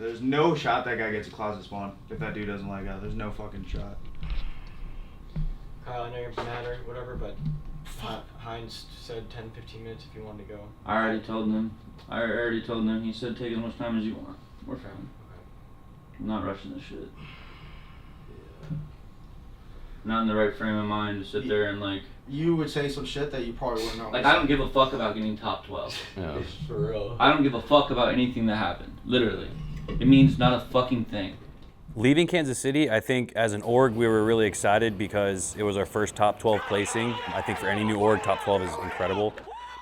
There's no shot that guy gets a closet spawn if that dude doesn't leg out. There's no fucking shot. Kyle, I know you're mad or whatever, but Heinz said 10-15 minutes if you wanted to go. I already told them. He said take as much time as you want. We're fine. Okay. I'm not rushing this shit. Yeah. Not in the right frame of mind to sit there and like... You would say some shit that you probably wouldn't know. Like, I don't give a fuck about getting top 12. Yeah. For real. I don't give a fuck about anything that happened. Literally. It means not a fucking thing. Leaving Kansas City, I think as an org, we were really excited because it was our first top 12 placing. I think for any new org, top 12 is incredible.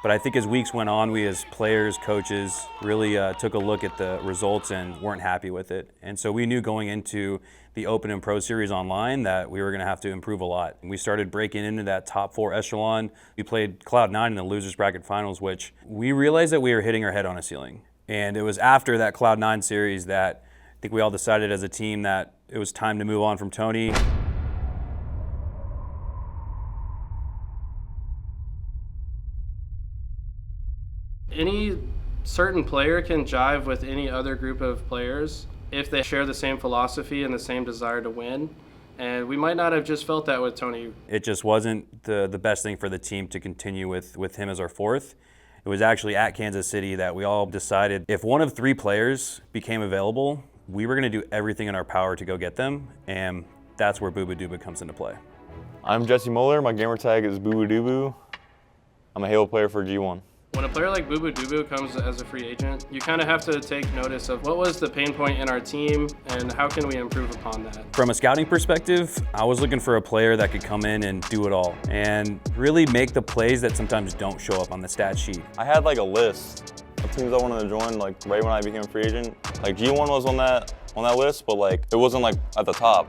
But I think as weeks went on, we as players, coaches, really took a look at the results and weren't happy with it. And so we knew going into the Open and Pro Series online that we were going to have to improve a lot. We started breaking into that top 4 echelon. We played Cloud9 in the losers bracket finals, which we realized that we were hitting our head on a ceiling. And it was after that Cloud9 series that I think we all decided as a team that it was time to move on from Tony. Any certain player can jive with any other group of players if they share the same philosophy and the same desire to win. And we might not have just felt that with Tony. It just wasn't the best thing for the team to continue with him as our fourth. It was actually at Kansas City that we all decided if one of 3 players became available, we were going to do everything in our power to go get them, and that's where Bubu Dubu comes into play. I'm Jesse Moeller. My gamer tag is Bubu Dubu. I'm a Halo player for G1. When a player like Bubu Dubu comes as a free agent, you kind of have to take notice of what was the pain point in our team and how can we improve upon that. From a scouting perspective, I was looking for a player that could come in and do it all and really make the plays that sometimes don't show up on the stat sheet. I had like a list of teams I wanted to join like right when I became a free agent. Like G1 was on that list, but like it wasn't like at the top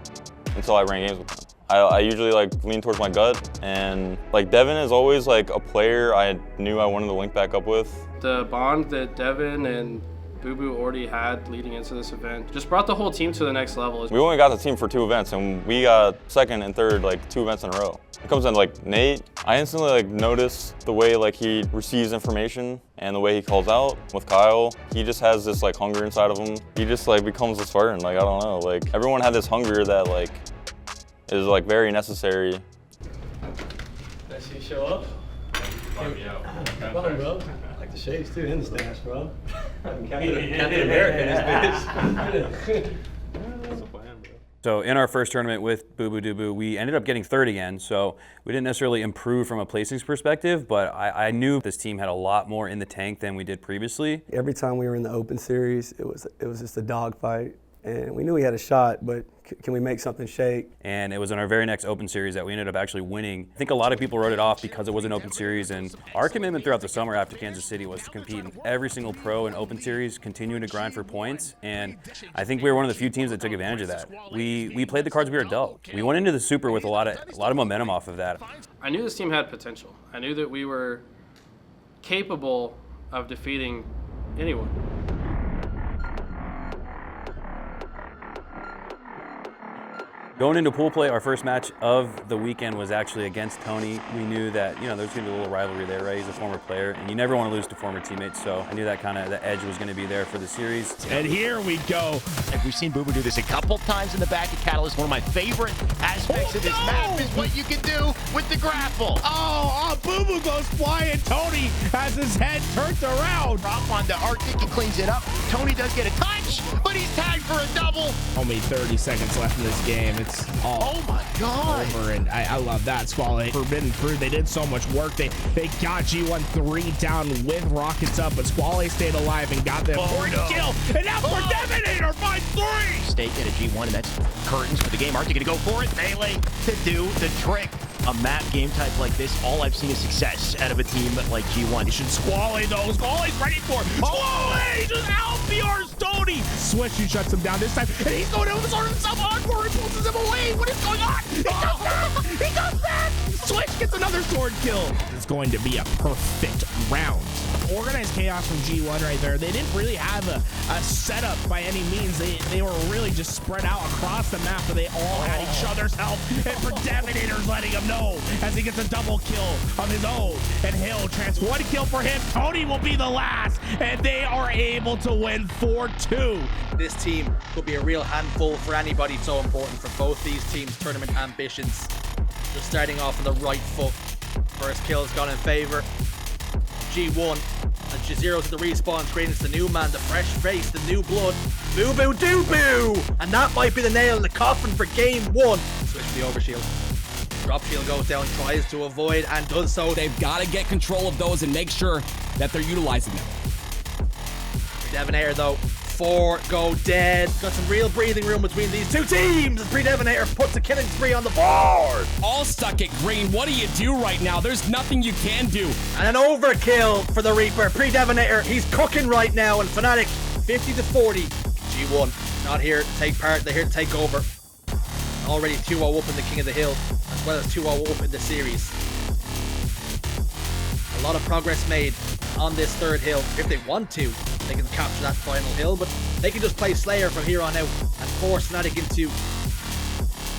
until I ran games with them. I usually like lean towards my gut, and like Devin is always like a player I knew I wanted to link back up with. The bond that Devin and Bubu already had leading into this event just brought the whole team to the next level. We only got the team for 2 events, and we got second and third like 2 events in a row. It comes in like Nate. I instantly like notice the way like he receives information and the way he calls out. With Kyle, he just has this like hunger inside of him. He just like becomes a Spartan. Like I don't know. Like everyone had this hunger that like is like very necessary. Did I see you show up? Come on, bro. I like the shades too, and the stash, bro. Captain America in this bitch. That's a plan, bro. So in our first tournament with Bubu Dubu, we ended up getting third again. So we didn't necessarily improve from a placings perspective, but I knew this team had a lot more in the tank than we did previously. Every time we were in the Open Series, it was just a dogfight. And we knew we had a shot, but can we make something shake? And it was in our very next Open Series that we ended up actually winning. I think a lot of people wrote it off because it was an Open Series, and our commitment throughout the summer after Kansas City was to compete in every single pro and Open Series, continuing to grind for points, and I think we were one of the few teams that took advantage of that. We played the cards we were dealt. We went into the Super with a lot of momentum off of that. I knew this team had potential. I knew that we were capable of defeating anyone. Going into pool play, our first match of the weekend was actually against Tony. We knew that, you know, there's gonna be a little rivalry there, right? He's a former player, and you never want to lose to former teammates, so I knew that kind of the edge was gonna be there for the series. And here we go. Like we've seen Bubu do this a couple times in the back of Catalyst. One of my favorite aspects of this map is what you can do with the grapple. Oh, Bubu goes flying. Tony has his head turned around. Drop onto ArcTic and cleans it up. Tony does get a touch, but he's tagged for a double. Only 30 seconds left in this game. It's all oh my God. over, and I love that. Squallaye, Forbidden Fruit, they did so much work. They got G1 3 down with rockets up, but Squallaye stayed alive and got the fourth kill. And now PreDevoNatoR finds 3. Stake at a G1, and that's curtains for the game. ArcTic gonna go for it. Melee to do the trick. A map game type like this, all I've seen is success out of a team like G1. You should Squallaye though. Squallaye's ready for it. Squallaye just outPRs Tony. Swish, he shuts him down this time, and he's going over sort of himself hardcore and pulls him away. What is going on? He goes back. He goes back. Swish gets another sword kill. It's going to be a perfect round. organized chaos from G1 right there. They didn't really have a setup by any means. They were really just spread out across the map, but they all had each other's help. And PreDevoNatoR's letting him know as he gets a double kill of his own. And Halo trans 1 kill for him. Tony will be the last, and they are able to win 4-2. This team could be a real handful for anybody. So important for both these teams' tournament ambitions. Just starting off on the right foot. First kill has gone in favor G1. And G0's at the respawn screen. It's the new man, the fresh face, the new blood. Bubu Dubu! And that might be the nail in the coffin for game 1. Switch the overshield. Drop shield goes down, tries to avoid, and does so. They've got to get control of those and make sure that they're utilizing them. PreDevoNatoR though, 4 go dead. Got some real breathing room between these two teams as PreDevoNatoR puts a killing spree on the board. All stuck at green. What do you do right now? There's nothing you can do. And an overkill for the Reaper. PreDevoNatoR, he's cooking right now, and Fnatic 50-40. G1 not here to take part, they're here to take over. Already 2-0 up in the King of the Hill, as well as 2-0 up in the series. A lot of progress made on this third hill. If they want to, they can capture that final hill, but they can just play Slayer from here on out and force Fnatic into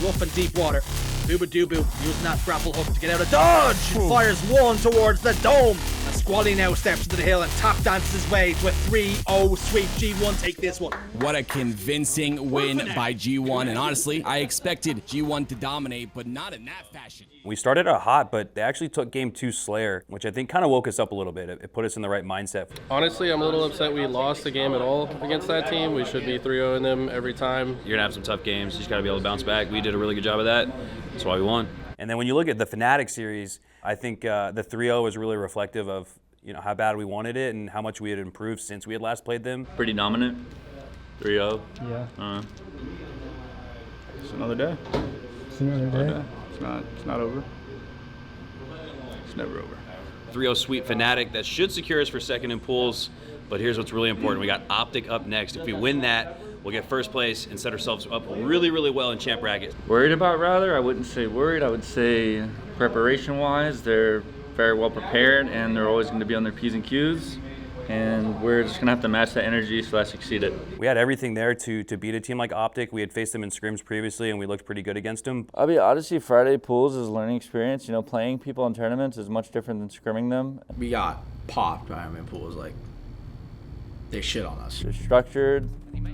rough and deep water. Bubu Dubu using that grapple hook to get out of dodge. Fires one towards the dome. And Squallaye now steps to the hill and tap dances his way to a 3-0 sweep. G1 take this one. What a convincing win by G1. And honestly, I expected G1 to dominate, but not in that fashion. We started out hot, but they actually took game 2 Slayer, which I think kind of woke us up a little bit. It put us in the right mindset. Honestly, I'm a little upset we lost the game at all against that team. We should be 3-0 in them every time. You're gonna have some tough games. You just gotta be able to bounce back. We did a really good job of that. That's why we won. And then when you look at the Fnatic series, I think the 3-0 is really reflective of how bad we wanted it and how much we had improved since we had last played them. Pretty dominant. 3-0. Yeah. It's another day. It's another day. It's not over. It's never over. 3-0 sweep Fnatic. That should secure us for second in pools. But here's what's really important. We got OpTic up next. If we win that, we'll get first place and set ourselves up really, really well in champ bracket. Worried about rather? I wouldn't say worried. I would say preparation-wise, they're very well prepared and they're always going to be on their P's and Q's. And we're just going to have to match that energy so I succeed it. We had everything there to beat a team like OpTic. We had faced them in scrims previously and we looked pretty good against them. I'll be Odyssey Friday pools is a learning experience. Playing people in tournaments is much different than scrimming them. We got popped by them in pools. They shit on us. They're structured,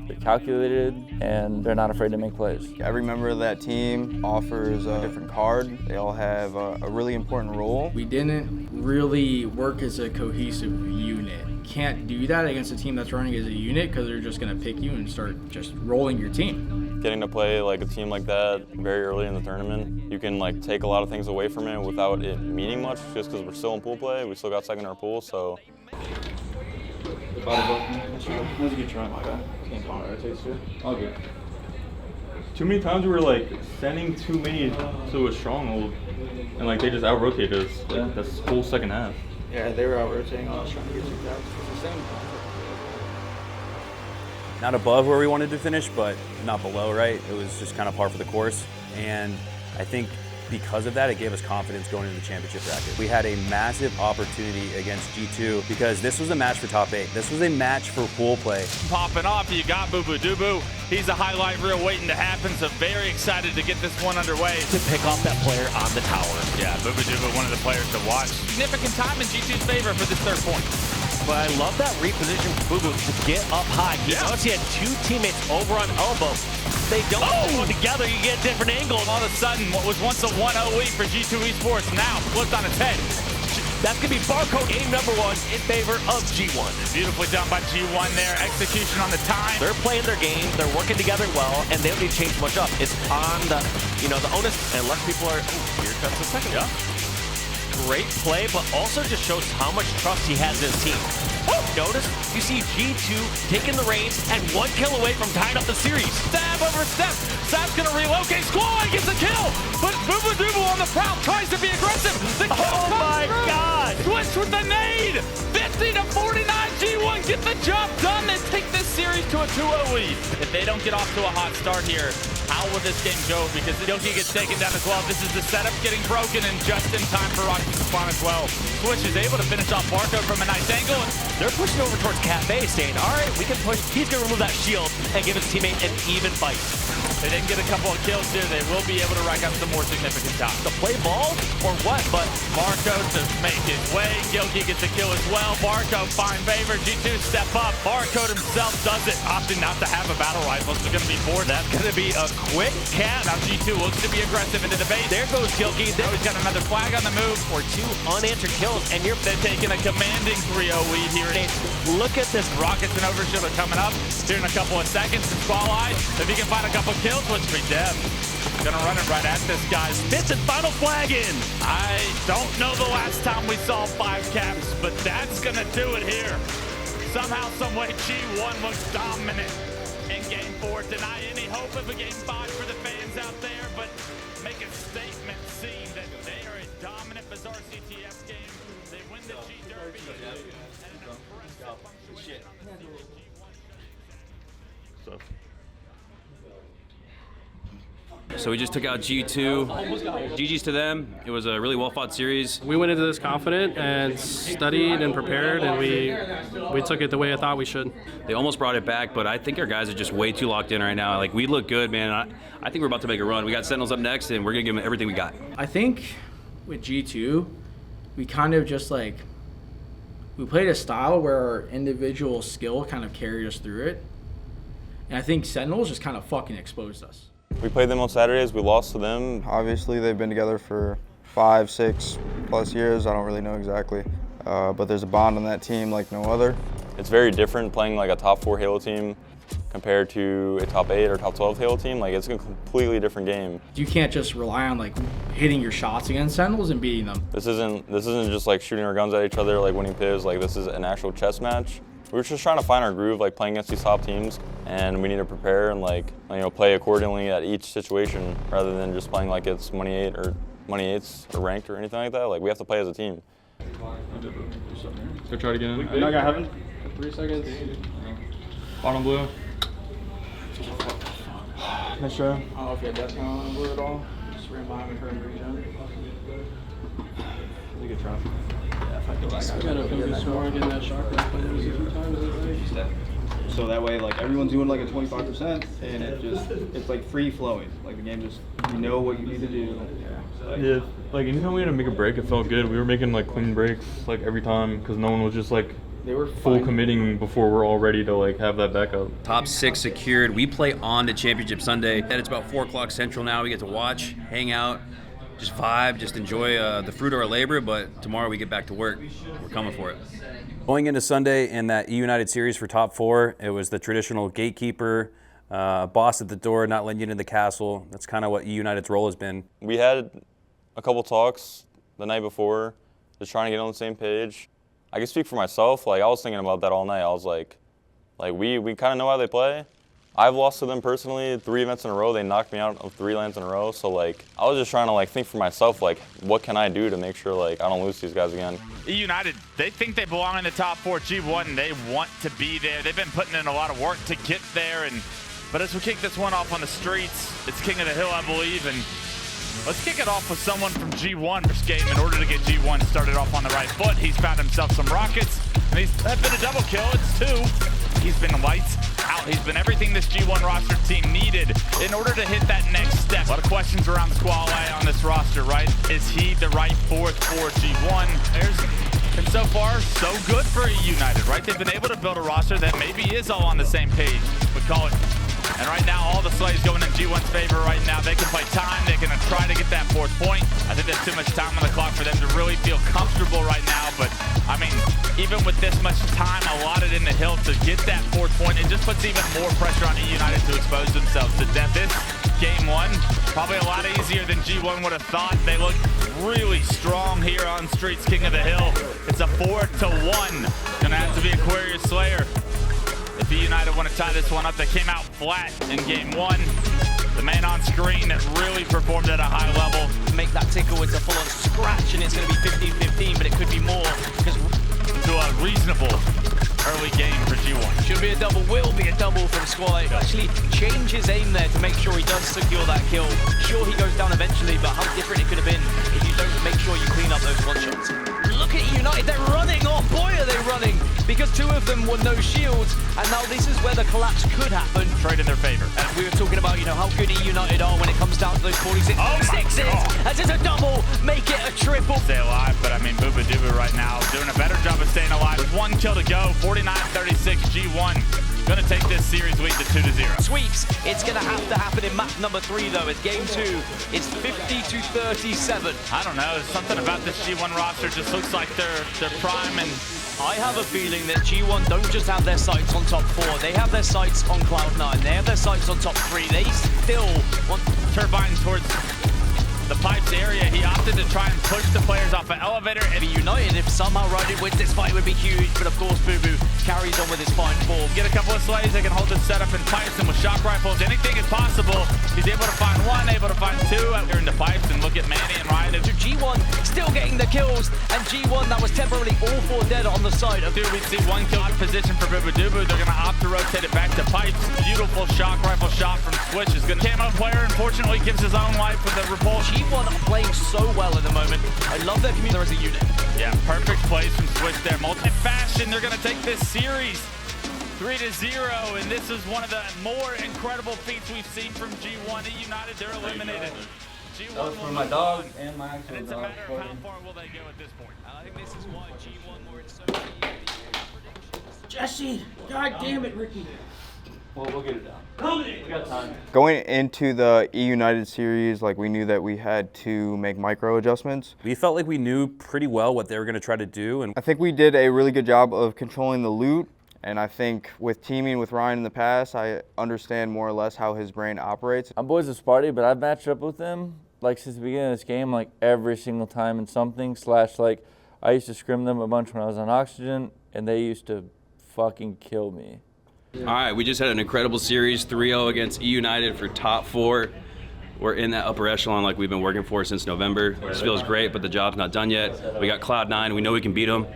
they're calculated, and they're not afraid to make plays. Every member of that team offers a different card. They all have a really important role. We didn't really work as a cohesive unit. Can't do that against a team that's running as a unit because they're just going to pick you and start just rolling your team. Getting to play like a team like that very early in the tournament, you can take a lot of things away from it without it meaning much, just because we're still in pool play. We still got second in our pool, so. That was a good try, my guy. Can't rotates too. All good. Too many times we were sending too many to a stronghold, and they just out rotated us. That's whole second half. Yeah, they were out rotating. I was trying to get you guys. It's the same. Not above where we wanted to finish, but not below, right? It was just kind of par for the course. And I think because of that, it gave us confidence going into the championship bracket. We had a massive opportunity against G2 because this was a match for top 8. This was a match for pool play. Popping off, you got Bubu Dubu. He's a highlight reel waiting to happen, so very excited to get this one underway. To pick off that player on the tower. Yeah, Bubu Dubu, one of the players to watch. Significant time in G2's favor for this third point. But I love that reposition for Bubu to get up high. He noticed he had 2 teammates over on elbow. They don't go together, you get different angles. All of a sudden, what was once a 1-0 lead for G2 Esports now flipped on its head. That's going to be barcode aim number 1 in favor of G1. Beautifully done by G1 there. Execution on the time. They're playing their game. They're working together well, and they don't need to change much up. It's on the, the onus, and less people are, here comes the second one. Great play, but also just shows how much trust he has in his team. Notice, you see G2 taking the reins and 1 kill away from tying up the series. Stab over step. Stab's gonna relocate. Squallaye gets a kill, but Bubu Dubu on the prowl tries to be aggressive. The kill comes through. God! Swish with the nade. 50-49. G1 get the job done. They take this series increase to a 2-0 lead. If they don't get off to a hot start here, how will this game go? Because Gilkey gets taken down as well. This is the setup getting broken and just in time for Rocky to spawn as well. Swish is able to finish off Barcode from a nice angle. They're pushing over towards Cat Bay, saying, all right, we can push. He's going to remove that shield and give his teammate an even fight. They didn't get a couple of kills here. They will be able to rack up some more significant time. To play ball or what? But Barcode to make his way. Gilkey gets a kill as well. Barcode find favor. G2 step up. Barcode himself does it, opting not to have a battle rifle. So it's going to be bored. That's going to be a quick cap. Now G2 looks to be aggressive into the base. There goes Gilkey. Now he's got another flag on the move. For 2 unanswered kills, and they're taking a commanding 3-0 lead here. Look at this. Rockets and Overshield are coming up here in a couple of seconds. Squallaye, if he can find a couple kills, with PreDev. Gonna run it right at this guy. Spits and final flag in. I don't know the last time we saw 5 caps, but that's gonna do it here. Somehow, someway, G1 looks dominant in Game 4. Deny any hope of a Game 5 for the fans out there, but make a statement seeing that they are a dominant Bizarre CTF game. They win the G Derby. And an impressive punctuation on the G1. So we just took out G2. GG's to them. It was a really well-fought series. We went into this confident and studied and prepared, and we took it the way I thought we should. They almost brought it back, but I think our guys are just way too locked in right now. Like, we look good, man. I think we're about to make a run. We got Sentinels up next, and we're going to give them everything we got. I think with G2, we kind of just we played a style where our individual skill kind of carried us through it. And I think Sentinels just kind of fucking exposed us. We played them on Saturdays, we lost to them. Obviously, they've been together for 5, 6+ years. I don't really know exactly. But there's a bond on that team like no other. It's very different playing like a top 4 Halo team compared to a top 8 or top 12 Halo team. Like, it's a completely different game. You can't just rely on hitting your shots against Sentinels and beating them. This isn't just like shooting our guns at each other, like winning pips. Like, this is an actual chess match. We were just trying to find our groove, like playing against these top teams, and we need to prepare and play accordingly at each situation, rather than just playing like it's money 8 or money 8s or ranked or anything like that. Like, we have to play as a team. Go try to get in. I'm not gonna have him. 3 seconds. Bottom blue. Nice try. I don't know if you had death count on blue at all. Just ran by him and heard him regen. That's a good try. So that way, everyone's doing a 25%, and it's free flowing. Like, the game just, you know what you need to do. Yeah, anytime we had to make a break, it felt good. We were making clean breaks every time, because no one was just they were full committing before we're all ready to have that backup. Top 6 secured. We play on to Championship Sunday. And it's about 4 o'clock Central now. We get to watch, hang out, just vibe, just enjoy the fruit of our labor. But tomorrow we get back to work. We're coming for it. Going into Sunday in that E-United series for top 4, it was the traditional gatekeeper, boss at the door, not letting you into the castle. That's kind of what E-United's role has been. We had a couple talks the night before, just trying to get on the same page. I can speak for myself. I was thinking about that all night. I was like we kind of know how they play. I've lost to them personally 3 events in a row. They knocked me out of 3 lands in a row. So I was just trying to think for myself, what can I do to make sure I don't lose to these guys again. E-United, they think they belong in the top 4 G1, and they want to be there. They've been putting in a lot of work to get there. But as we kick this one off on the streets, it's King of the Hill, I believe, and let's kick it off with someone from G1 this game in order to get G1 started off on the right foot. He's found himself some rockets, and he's been a double kill. It's 2. He's been lights out. He's been everything this G1 roster team needed in order to hit that next step. A lot of questions around Squallaye on this roster, right? Is he the right 4th for G1? And so far, so good for E-United, right? They've been able to build a roster that maybe is all on the same page, we call it. And right now, all the slaves going in G1's favor right now. They can play time. They're going to try to get that 4th point. I think there's too much time on the clock for them to really feel comfortable right now. But, I mean, even with this much time allotted in the Hill to get that 4th point, it just puts even more pressure on E-United to expose themselves to death. This Game 1, probably a lot easier than G1 would have thought. They look really strong here on Streets King of the Hill. It's a 4-1. Going to have to be Aquarius Slayer. If E-United want to tie this one up, they came out flat in Game 1. The man on screen that really performed at a high level. Make that tickle with a full-on scratch, and it's going to be 15-15, but it could be more. Because to a reasonable early game for G1. Should be a double, will be a double from Squallaye. Actually change his aim there to make sure he does secure that kill. Sure, he goes down eventually, but how different it could have been if you don't make sure you clean up those one shots. Look at United, they're running. Oh boy, are they running, because two of them were no shields, and now this is where the collapse could happen. Trade in their favor. And we were talking about, how good United are when it comes down to those 46 sixes. As it's a double, make it a triple. Stay alive, but I mean, Bubu Dubu right now doing a better job of staying alive. With 1 kill to go, 49-36, G1 gonna take this series lead to 2-0. Sweeps, it's gonna have to happen in map number 3 though. It's game 2, it's 50-37. I don't know, something about this G1 roster just looks like they're prime, and I have a feeling that G1 don't just have their sights on top 4, they have their sights on Cloud9, they have their sights on top 3, they still want Turbine towards the pipes area. He opted to try and push the players off an elevator. And United, if somehow Ryder wins this fight, would be huge, but of course Bubu carries on with his fine form. Get a couple of slays, they can hold this setup in pipes, and with shock rifles, anything is possible. He's able to find 1, able to find 2 out here in the pipes, and look at Manny and Ryan. G1 still getting the kills, and G1 that was temporarily all 4 dead on the side. Dude, we see 1 kill position for Bubu Dubu. They're gonna opt to rotate it back to pipes. Beautiful shock rifle shot from Swish is good. Camo player, unfortunately, gives his own life with the repulse. G1 are playing so well at the moment. I love their community as a unit. Yeah, perfect plays from Swish there. Multi-fashion, they're gonna take this series 3-0, and this is one of the more incredible feats we've seen from G1. United, they're eliminated. G1 that was for my dog and my actual and it's dog. a matter of how far will they go at this point. I think this is why G1 were in so many predictions. Jesse, god damn it, Ricky. Well, we'll get it down. We got time. Going into the E United series, we knew that we had to make micro adjustments. We felt like we knew pretty well what they were going to try to do, and I think we did a really good job of controlling the loot. And I think with teaming with Ryan in the past, I understand more or less how his brain operates. I'm boys of Sparty, but I've matched up with them since the beginning of this game, every single time in something. I used to scrim them a bunch when I was on Oxygen, and they used to fucking kill me. All right, we just had an incredible series, 3-0 against E United for top 4. We're in that upper echelon like we've been working for since November. This feels great, but the job's not done yet. We got Cloud9, we know we can beat them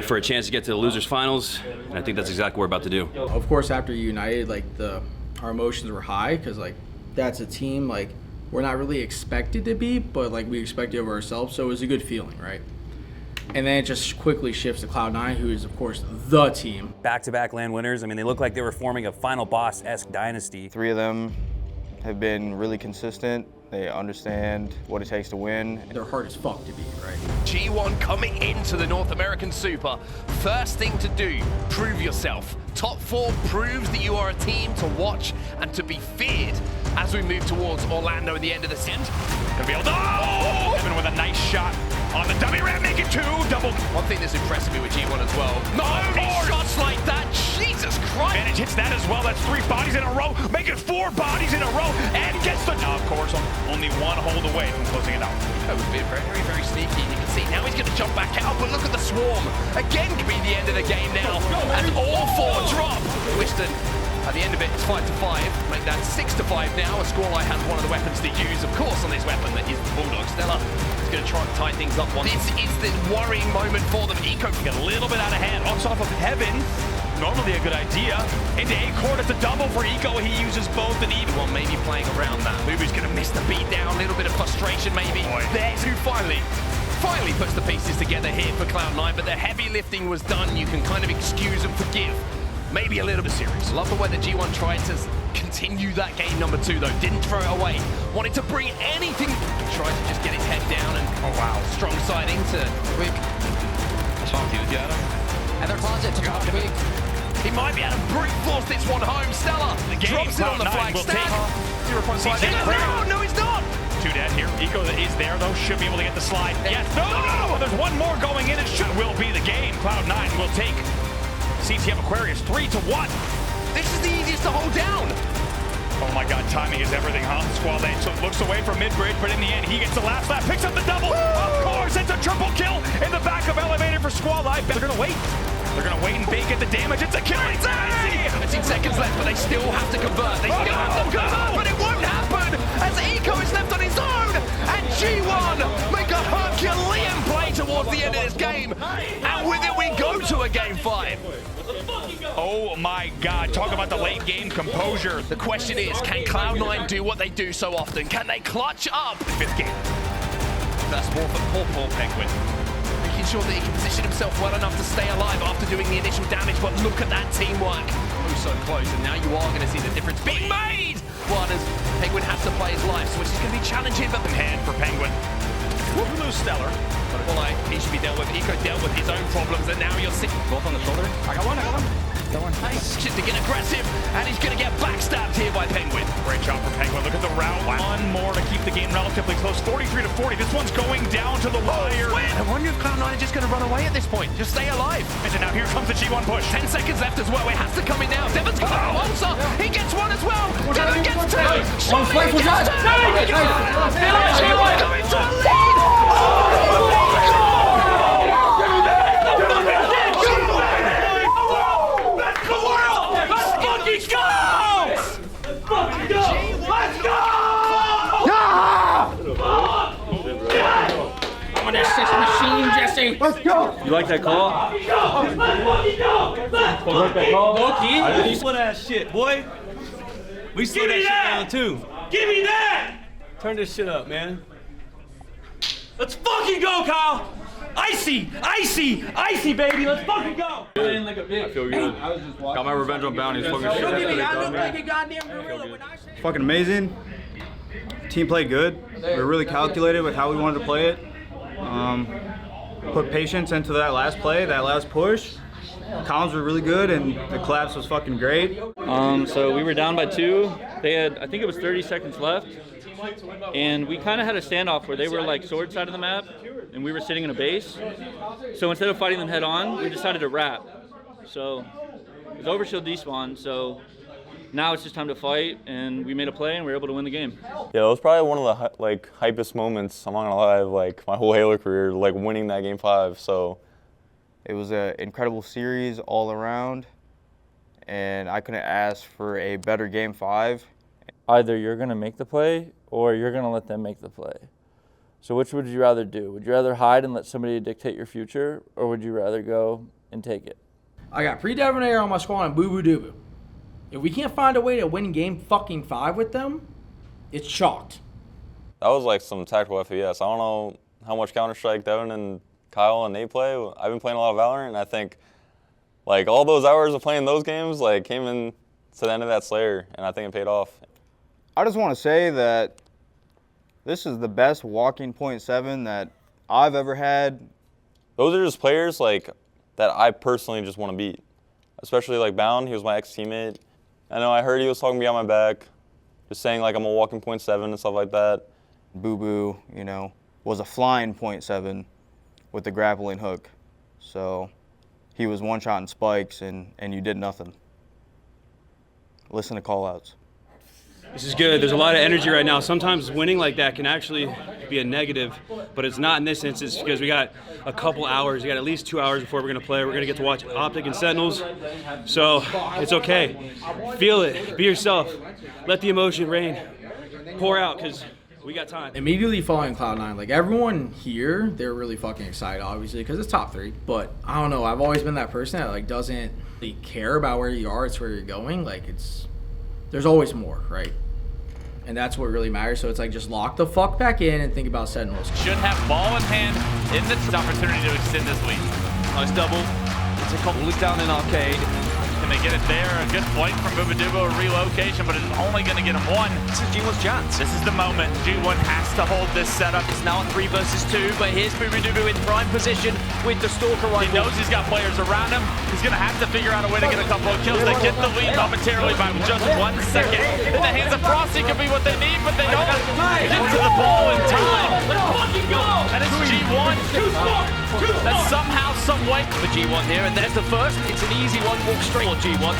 for a chance to get to the losers finals, and I think that's exactly what we're about to do. Of course, after United, our emotions were high, because that's a team we're not really expected to beat, but we expected of ourselves, so it was a good feeling, right? And then it just quickly shifts to Cloud9, who is, of course, the team. Back-to-back LAN winners. I mean, they look like they were forming a final boss-esque dynasty. 3 of them have been really consistent. They understand what it takes to win. They're hard as fuck to beat, right? G1 coming into the North American Super. First thing to do, prove yourself. Top 4 proves that you are a team to watch and to be feared as we move towards Orlando at the end of the stint. Gonna be able to, Evan with a nice shot on the dummy ram, make it 2, double. One thing that's impressed me with G1 as well. Shots like that, Jesus Christ. Manage hits that as well, that's 3 bodies in a row, make it 4 bodies in a row, and gets the, now of course, only 1 hold away from closing it out. That was very, very sneaky. You can see now he's gonna jump back out, but look at the swarm. Again could be the end of the game now, as all 4 drop. Whiston, at the end of it, it's 5-5. Make that 6-5 now, as Squallaye has one of the weapons to use, of course, on this weapon that is the Bulldog. Stella is going to try and tie things up once. This is the worrying moment for them. Eco get a little bit out of hand. Walks off of Heaven. Normally a good idea. Into A-Court, it's a double for Eco. He uses both and even one maybe playing around that. Bubu's going to miss the beat down. A little bit of frustration maybe. There's who finally puts the pieces together here for Cloud9, but the heavy lifting was done. You can kind of excuse and forgive. Maybe a little bit serious. Love the way that G1 tried to continue that game number 2 though. Didn't throw it away. Wanted to bring anything. Tried to just get his head down and strong side into Quick. Funky with Yada. And they're closet to top Quick. He might be able to brute force this one home. Stella drops it on the flag stand. 0.5. No, he's not. 2 dead here. Eco is there though. Should be able to get the slide. Yes. No. There's 1 more going in. It will be the game. Cloud9 will take CTM Aquarius 3-1. This is the easiest to hold down. Oh my God, timing is everything, huh? Squallaye looks away from mid-bridge, but in the end, he gets the last lap, picks up the double. Of course, it's a triple kill in the back of elevator for Squallaye. They're gonna wait. They're gonna wait and bake at the damage. It's a kill. It's 13 seconds left, but they still have to convert. They still have to convert, but it won't happen as Eco is left on his own. And G1 make a Herculean play towards the end of this game. And with it, we go to a game 5. Oh my God, talk about the late game composure. The question is, can Cloud9 do what they do so often? Can they clutch up the 5th game? That's more for poor Penguin. Making sure that he can position himself well enough to stay alive after doing the initial damage, but look at that teamwork. Oh, so close, and now you are going to see the difference being made! One, as Penguin has to play his life, so it's going to be challenging, but in hand for Penguin. Lose Stellar. Squallaye, he should be dealt with. Eco dealt with his own problems, and now you're sitting both on the shoulder. I got one. Nice. Just to get aggressive, and he's going to get backstabbed here by Penguin. Great job for Penguin. Look at the route. One more to keep the game relatively close. 43-40. This one's going down to the wire. I wonder if Cloud9 are just going to run away at this point. Just stay alive. And now here comes the G1 push. 10 seconds left as well. It has to come in now. Devon's got a Walter. He gets one as well. Devon gets two. Squallaye gets two. G1 going to a lead. Let's go! You like that call? Let's go! Let's fucking go! Let's fucking go! Low-key? You slow that shit, boy. We slow that shit down too. Give me that! Turn this shit up, man. Let's fucking go, Kyle! Icy, baby. Let's fucking go. I feel good. Got my revenge on bounties. Fucking amazing. Team played good. We were really calculated with how we wanted to play it. Put patience into that last play, that last push. Comms were really good, and the collapse was fucking great. So we were down by 2. They had, I think it was 30 seconds left. And we kind of had a standoff where they were like sword side of the map, and we were sitting in a base. So instead of fighting them head on, we decided to wrap. So it was overshield despawn, so now it's just time to fight, and we made a play and we were able to win the game. Yeah, it was probably one of the hypest moments, I'm not gonna lie, of like my whole Halo career, like winning that game 5. So it was an incredible series all around, and I couldn't ask for a better game 5. Either you're gonna make the play or you're gonna let them make the play. So which would you rather do? Would you rather hide and let somebody dictate your future, or would you rather go and take it? I got PreDevoNatoR on my squad and Bubu Dubu. If we can't find a way to win game fucking 5 with them, it's chalked. that was like some tactical FES. I don't know how much Counter-Strike Devin and Kyle and Nate play. I've been playing a lot of Valorant, and I think like all those hours of playing those games like came in to the end of that Slayer, and I think it paid off. I just want to say that this is the best walking .7 that I've ever had. Those are just players like that I personally just want to beat. Especially like Bound, he was my ex-teammate. I know I heard he was talking behind my back, just saying like I'm a walking .7 and stuff like that. Bubu, you know, was a flying .7 with the grappling hook. So he was one-shotting spikes and you did nothing. Listen to call-outs. This is good. There's a lot of energy right now. Sometimes winning like that can actually be a negative, but it's not in this instance because we got a couple hours. We got at least 2 hours before we're going to play. We're going to get to watch OpTic and Sentinels, so it's okay. Feel it. Be yourself. Let the emotion reign. Pour out because we got time. Immediately following Cloud9, like everyone here, they're really fucking excited, obviously, because it's top 3. But I don't know. I've always been that person that like doesn't really care about where you are. It's where you're going. Like there's always more, right? And that's what really matters. So it's like just lock the fuck back in and think about Sentinels. Should have ball in hand in the opportunity to extend this lead. Nice double. It's a couple look down in arcade. Can they get it there? A good point from Bubu Dubu, a relocation, but it's only going to get him one. This is G1's chance. This is the moment. G1 has to hold this setup. It's now a 3 versus 2, but here's Bubu Dubu in prime position with the Stalker rifle. He knows he's got players around him. He's going to have to figure out a way to get a couple of kills. They get the lead momentarily by just 1 second. In the hands of Frosty could be what they need, but they don't get to the ball in time. And it's G1. That's somehow, some way. For G1 here, and there's the first. It's an easy one, walk straight for G1.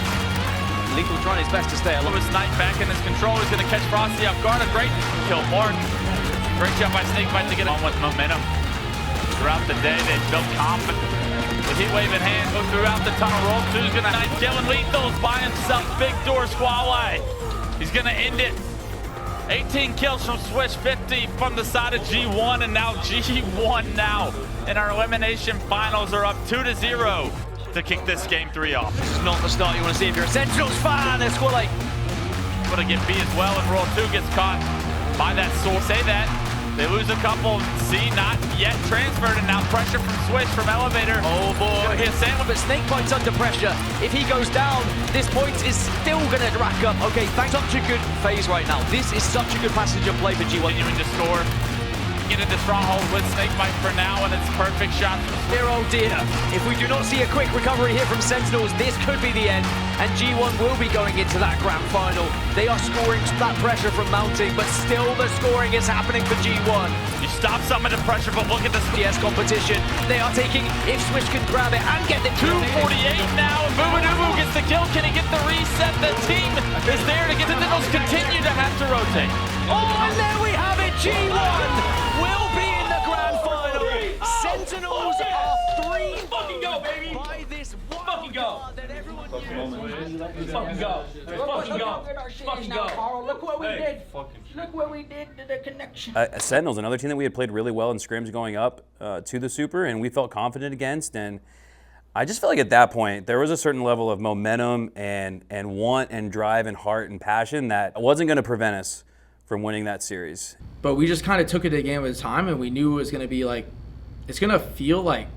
Lethal trying his best to stay alive. Lewis Knight back in his control. He's going to catch Frosty off guard. A great kill, Mark. Great job by Snakebite to get on with momentum. Throughout the day, they built confidence. With heat wave in hand, go throughout the tunnel. Roll 2's going to knife Dylan Lethal's by himself. Big door Squallaye. He's going to end it. 18 kills from Swish, 50 from the side of G1, and now G1 now in our elimination finals are up 2-0. to kick this game 3 off. This is not the start you want to see if you're a Sentinels fan. It's Squallaye. Gonna get B as well, and roll 2 gets caught by that sword. Say that. They lose a couple. C not yet transferred, and now pressure from Swish from Elevator. Oh boy. Gonna hit Sandwich. But Snakebite's under pressure. If he goes down, this point is still going to rack up. Okay, thanks. Such a good phase right now. This is such a good passenger play for G1. Continuing to score. Get into stronghold with Snakebite for now, and it's perfect shot. Oh dear. If we do not see a quick recovery here from Sentinels, this could be the end, and G1 will be going into that grand final. They are scoring that pressure from mounting, but still the scoring is happening for G1. You stop some of the pressure, but look at this CS competition. They are taking, if Swish can grab it and get the 248 now, and Bubu Dubu gets the kill. Can he get the reset? The team is there to get the Sentinels continue to have to rotate. Oh, and there we have it. G1 will be in the grand final. Sentinels are 3 fucking go, baby. By this fucking go. That everyone Fucking go. Fucking go. Fucking go. Look what we did. Look what we did to the connection. Sentinels, another team that we had played really well in scrims going up to the Super, and we felt confident against. And I just felt like at that point there was a certain level of momentum and want and drive and heart and passion that wasn't going to prevent us from winning that series. But we just kind of took it a game at a time, and we knew it was going to be like, it's going to feel like,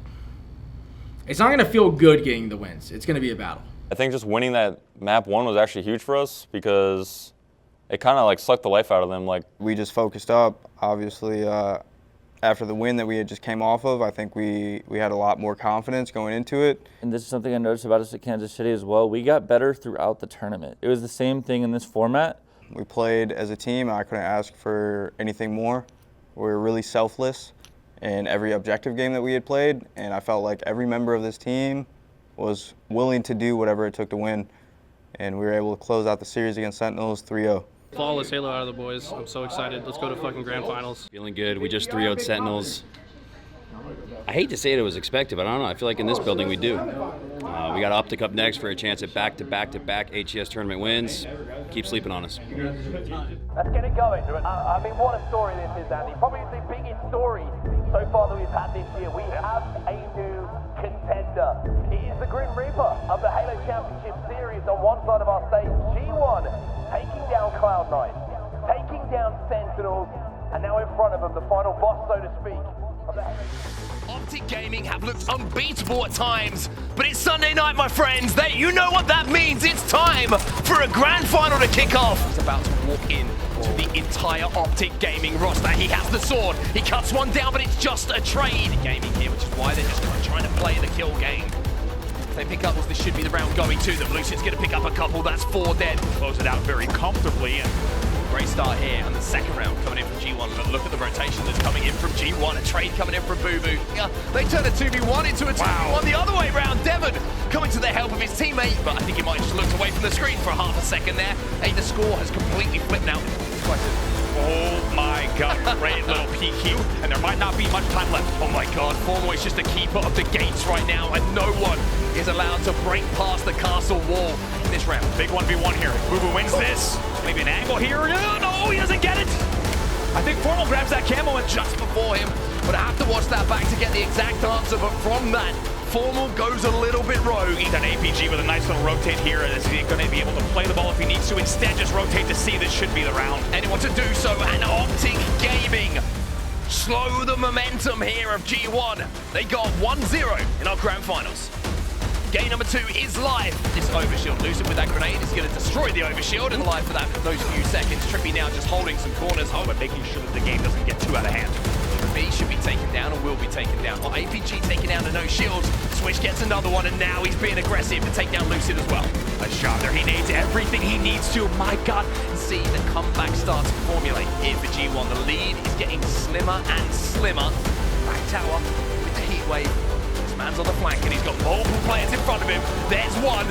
it's not going to feel good getting the wins. It's going to be a battle. I think just winning that map 1 was actually huge for us because it kind of like sucked the life out of them. Like, we just focused up. Obviously, after the win that we had just came off of, I think we had a lot more confidence going into it. And this is something I noticed about us at Kansas City as well. We got better throughout the tournament. It was the same thing in this format. We played as a team. I couldn't ask for anything more. We were really selfless in every objective game that we had played, and I felt like every member of this team was willing to do whatever it took to win, and we were able to close out the series against Sentinels 3-0. Flawless Halo out of the boys. I'm so excited. Let's go to fucking grand finals. Feeling good. We just 3-0'd Sentinels. I hate to say it was expected, but I don't know. I feel like in this building we do. We got OpTic up next for a chance at back-to-back HCS tournament wins. Keep sleeping on us. Let's get it going. I mean, what a story this is, Andy. Probably the biggest story so far that we've had this year. We have a new contender. It is the Grim Reaper of the Halo Championship Series on one side of our stage. G1 taking down Cloud9, taking down Sentinels, and now in front of them, the final boss, so to speak. OpTic Gaming have looked unbeatable at times, but it's Sunday night, my friends. You know what that means. It's time for a grand final to kick off. He's about to walk in to the entire OpTic Gaming roster. He has the sword. He cuts one down, but it's just a trade. Gaming here, which is why they're just trying to play the kill game. If they pick up, this should be the round going to them. Lucian's going to pick up a couple. That's 4 dead. Close it out very comfortably. And great start here on the second round coming in from G1. But look at the rotation that's coming in from G1. A trade coming in from Bubu. Yeah, they turn a 2v1 into a 2v1 the other way round. Devon coming to the help of his teammate, but I think he might have just looked away from the screen for half a second there. Hey, the score has completely flipped now. oh my god, great little PQ, and there might not be much time left. Oh my god, Formway's just a keeper of the gates right now, and no one is allowed to break past the castle wall in this round. Big 1v1 here. Bubu wins this. Maybe an angle here. No, he doesn't get it. I think Formal grabs that camo and just before him, but I have to watch that back to get the exact answer, but from that, Formal goes a little bit rogue. He's an APG with a nice little rotate here. Is he going to be able to play the ball if he needs to? Instead, just rotate to C. This should be the round. Anyone to do so, and OpTic Gaming slow the momentum here of G1. They got 1-0 in our grand finals. Game number 2 is live. This overshield, Lucid with that grenade is going to destroy the overshield, and live for those few seconds. Trippy now just holding some corners home and making sure that the game doesn't get too out of hand. B should be taken down or will be taken down. Well, APG taken down to no shields. Swish gets another one, and now he's being aggressive to take down Lucid as well. A shot there. He needs everything he needs to. My god. See the comeback starts to formulate here for G1. The lead is getting slimmer and slimmer. Back tower with the heat wave. This man's on the flank, and he's got multiple players in front of him. There's one.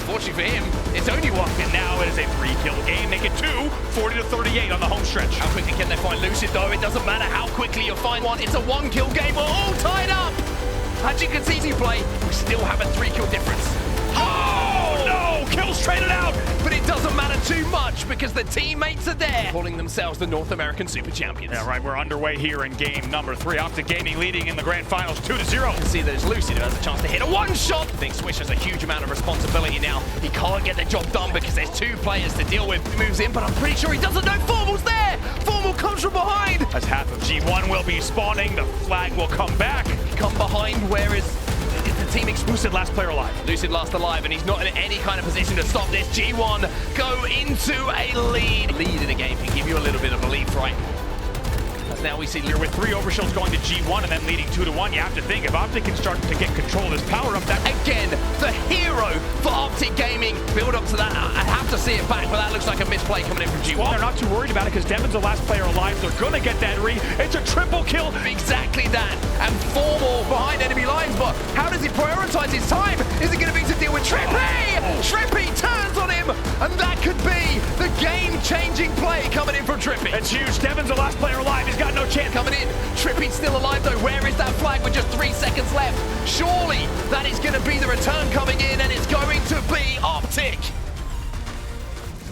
Unfortunately for him, it's only one, and now it is a 3-kill game. Make it 2, 40-38 on the home stretch. How quickly can they find Lucid, though? It doesn't matter how quickly you find one. It's a 1-kill game. We're all tied up. As you can see, play, we still have a 3-kill difference. Oh, no! Kills traded out! But it doesn't matter too much. match because the teammates are there, calling themselves the North American Super Champions. Yeah, right, we're underway here in game number 3. OpTic Gaming leading in the grand finals 2-0. You can see that it's Lucid who has a chance to hit a one-shot. I think Swish has a huge amount of responsibility now. He can't get the job done because there's 2 players to deal with. He moves in, but I'm pretty sure he doesn't know Formal's there. Formal comes from behind. As half of G1 will be spawning, the flag will come back. Come behind, where is the team Lucid last player alive. Lucid last alive, and he's not in any kind of position to stop this. G1 go into a lead. Lead in a game can give you a little bit of belief, right? As now we see Lear with 3 overshields going to G1 and then leading 2-1. You have to think if OpTic can start to get control of this power up, that again, the hero for OpTic Gaming. Build up to that. I have to see it back, but that looks like a misplay coming in from G1. Well, they're not too worried about it because Devin's the last player alive. They're gonna get that re. It's a triple kill. Exactly that. And Formal behind enemy lines, but how does he prioritize his time? Is it gonna be to deal with Trippy? Trippy turns on him, and that could be the game-changing play coming in from Trippy. It's huge. Devin's the last player alive. He's got no chance. Coming in. Trippy's still alive though. Where is that flag with just 3 seconds left? Surely that is going to be the return coming in, and it's going to be OpTic.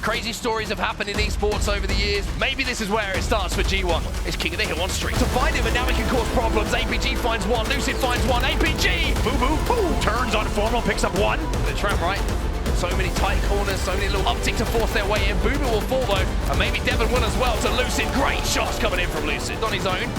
Crazy stories have happened in esports over the years. Maybe this is where it starts for G1. It's King of the Hill on street to find him, and now he can cause problems. APG finds one. Lucid finds one. APG. Bubu turns on Formal, picks up one. The trap, right? So many tight corners, so many little OpTic to force their way in. Bubu will fall though, and maybe Devin will as well to Lucid. Great shots coming in from Lucid on his own.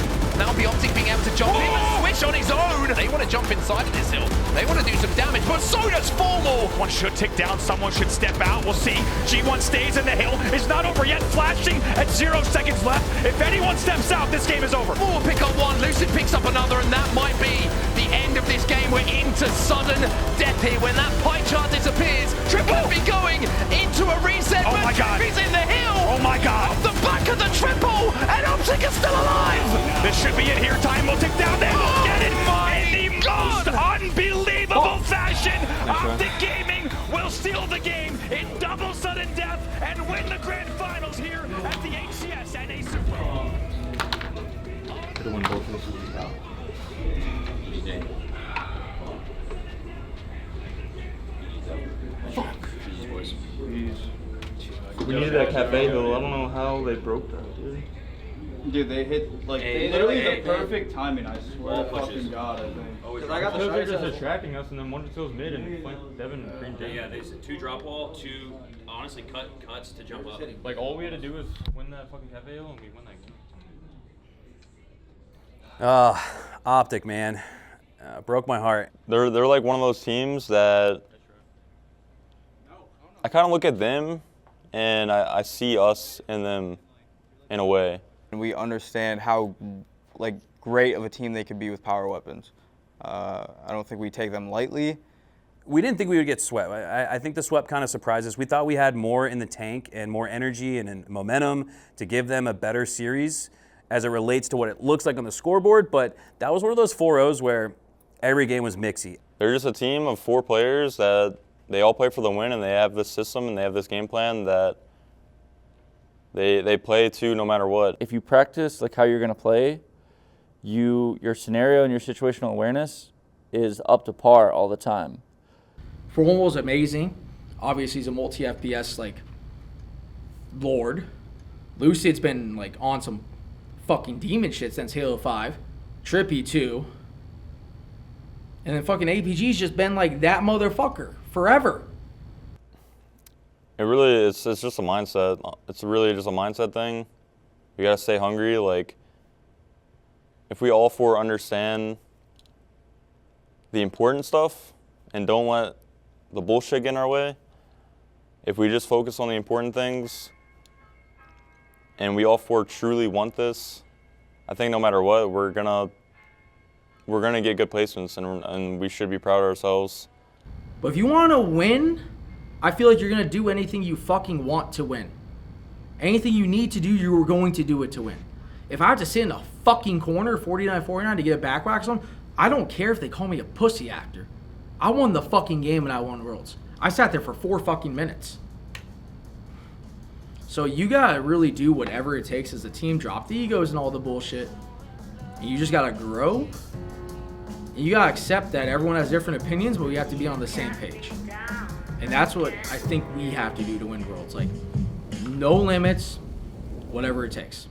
Now be OpTic being able to jump in and Swish on his own. They want to jump inside of this hill. They want to do some damage, but so does Formal. One should tick down, someone should step out. We'll see. G1 stays in the hill. It's not over yet. Flashing at 0 seconds left. If anyone steps out, this game is over. Four will pick up one. Lucid picks up another, and that might be the end of this game. We're into sudden death here when that pie chart disappears. Triple be going into a reset, oh but my God. Trippy's in the hill. Oh my God. Off the back of the triple, and OpTic is still alive. This should be it here. Time will tick down. They will get it in the most unbelievable fashion. OpTic Gaming will steal the game in double sudden death and win the grand finals here at the HCS NA Super Bowl. Could have won both of those. We needed that cafe hill. I don't know how they broke that, dude. Dude, they hit like literally the perfect timing. I swear to fucking God, I think. Because I got the they're just attracting us, and then one just goes mid and flanked Devin and Green J. Yeah, they said 2 drop wall, 2 honestly cuts to jump up. Like all we had to do was win that fucking cafe hill, and we win that game. OpTic, man, broke my heart. They're like one of those teams that I kind of look at them, and I see us in them in a way. And we understand how like great of a team they could be with power weapons. I don't think we take them lightly. We didn't think we would get swept. I think the sweep kind of surprised us. We thought we had more in the tank and more energy and momentum to give them a better series as it relates to what it looks like on the scoreboard, but that was one of those 4-0s where every game was mixy. They're just a team of 4 players that they all play for the win, and they have this system and they have this game plan that they play to no matter what. If you practice like how you're going to play, your scenario and your situational awareness is up to par all the time. Formal's amazing. Obviously, he's a multi-FPS like lord. Lucid's been like on some fucking demon shit since Halo 5. Trippy too. And then fucking APG's just been like that motherfucker forever. It really, it's just a mindset. It's really just a mindset thing. We gotta stay hungry. Like, if we all 4 understand the important stuff and don't let the bullshit get in our way, if we just focus on the important things and we all 4 truly want this, I think no matter what, we're gonna get good placements, and we should be proud of ourselves. But if you want to win, I feel like you're going to do anything you fucking want to win. Anything you need to do, you are going to do it to win. If I have to sit in a fucking corner 49-49 to get a back wax on, I don't care if they call me a pussy actor. I won the fucking game and I won Worlds. I sat there for 4 fucking minutes. So you got to really do whatever it takes as a team. Drop the egos and all the bullshit. And you just got to grow. And you got to accept that everyone has different opinions, but we have to be on the same page. And that's what I think we have to do to win Worlds. Like, no limits, whatever it takes.